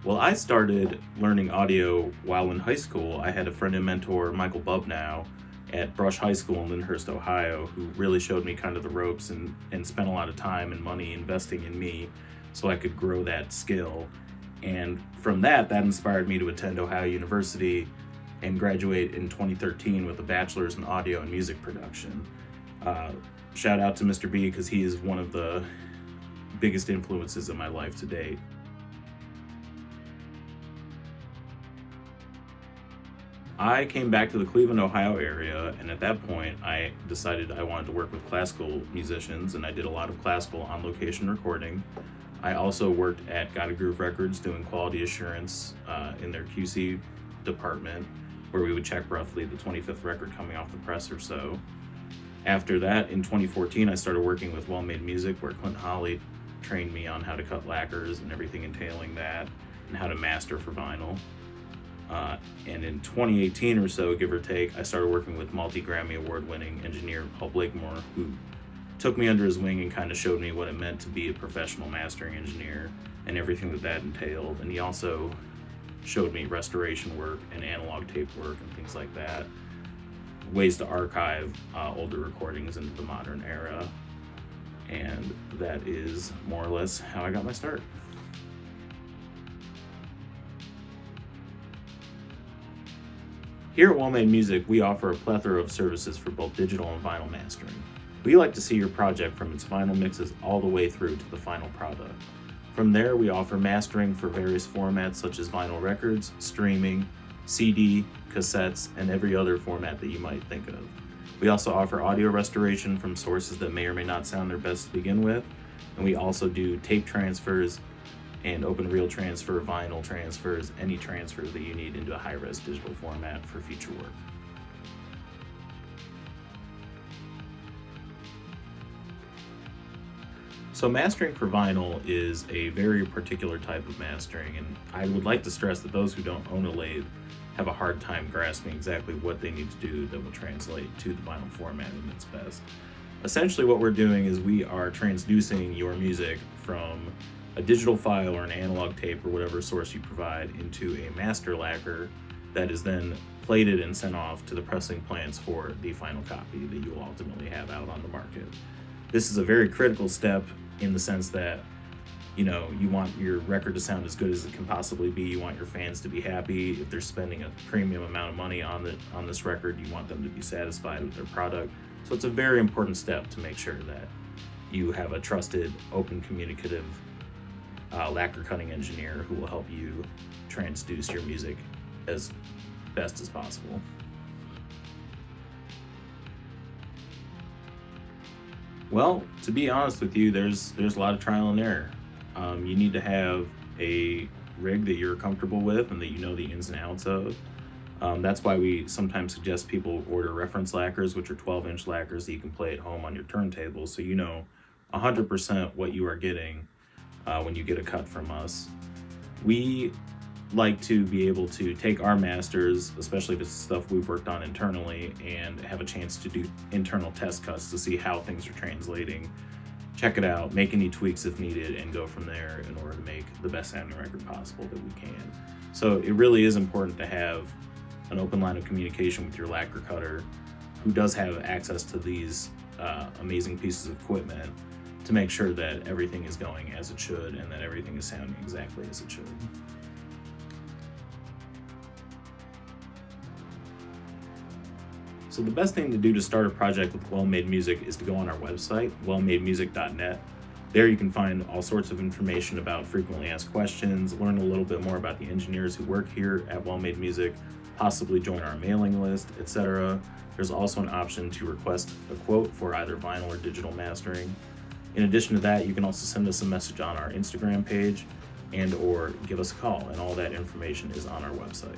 Well, I started learning audio while in high school. I had a friend and mentor, Michael Bubnow, at Brush High School in Lyndhurst, Ohio, who really showed me kind of the ropes and spent a lot of time and money investing in me so I could grow that skill. And from that inspired me to attend Ohio University and graduate in 2013 with a bachelor's in audio and music production. Uh, Shout out to Mr. B because he is one of the biggest influences in my life to date. I came back to the Cleveland, Ohio area, and at that point, I decided I wanted to work with classical musicians, and I did a lot of classical on location recording. I also worked at Gotta Groove Records doing quality assurance in their QC department, where we would check roughly the 25th record coming off the press or so. After that, in 2014, I started working with Well Made Music, where Clint Holly trained me on how to cut lacquers and everything entailing that, and how to master for vinyl. And in 2018 or so, give or take, I started working with multi-Grammy award-winning engineer Paul Blakemore, who took me under his wing and kind of showed me what it meant to be a professional mastering engineer and everything that entailed. And he also showed me restoration work and analog tape work and things like that, ways to archive older recordings into the modern era. And that is more or less how I got my start. Here at Well Made Music, we offer a plethora of services for both digital and vinyl mastering. We like to see your project from its vinyl mixes all the way through to the final product. From there, we offer mastering for various formats such as vinyl records, streaming, CD, cassettes, and every other format that you might think of. We also offer audio restoration from sources that may or may not sound their best to begin with, and we also do tape transfers and open reel transfer, vinyl transfers, any transfers that you need into a high-res digital format for future work. So mastering for vinyl is a very particular type of mastering, and I would like to stress that those who don't own a lathe have a hard time grasping exactly what they need to do that will translate to the vinyl format in its best. Essentially what we're doing is we are transducing your music from a digital file or an analog tape or whatever source you provide into a master lacquer that is then plated and sent off to the pressing plants for the final copy that you will ultimately have out on the market. This is a very critical step in the sense that, you want your record to sound as good as it can possibly be. You want your fans to be happy. If they're spending a premium amount of money on this record, you want them to be satisfied with their product. So it's a very important step to make sure that you have a trusted, open, communicative lacquer cutting engineer who will help you transduce your music as best as possible. Well, to be honest with you, there's a lot of trial and error. You need to have a rig that you're comfortable with and that you know the ins and outs of. That's why we sometimes suggest people order reference lacquers, which are 12-inch lacquers that you can play at home on your turntable, so you know 100% what you are getting when you get a cut from us. We like to be able to take our masters, especially if it's stuff we've worked on internally, and have a chance to do internal test cuts to see how things are translating, check it out, make any tweaks if needed, and go from there in order to make the best sounding record possible that we can. So it really is important to have an open line of communication with your lacquer cutter who does have access to these amazing pieces of equipment to make sure that everything is going as it should and that everything is sounding exactly as it should. So the best thing to do to start a project with Well Made Music is to go on our website, wellmademusic.net. There you can find all sorts of information about frequently asked questions, learn a little bit more about the engineers who work here at Well Made Music, possibly join our mailing list, etc. There's also an option to request a quote for either vinyl or digital mastering. In addition to that, you can also send us a message on our Instagram page and or give us a call, and all that information is on our website.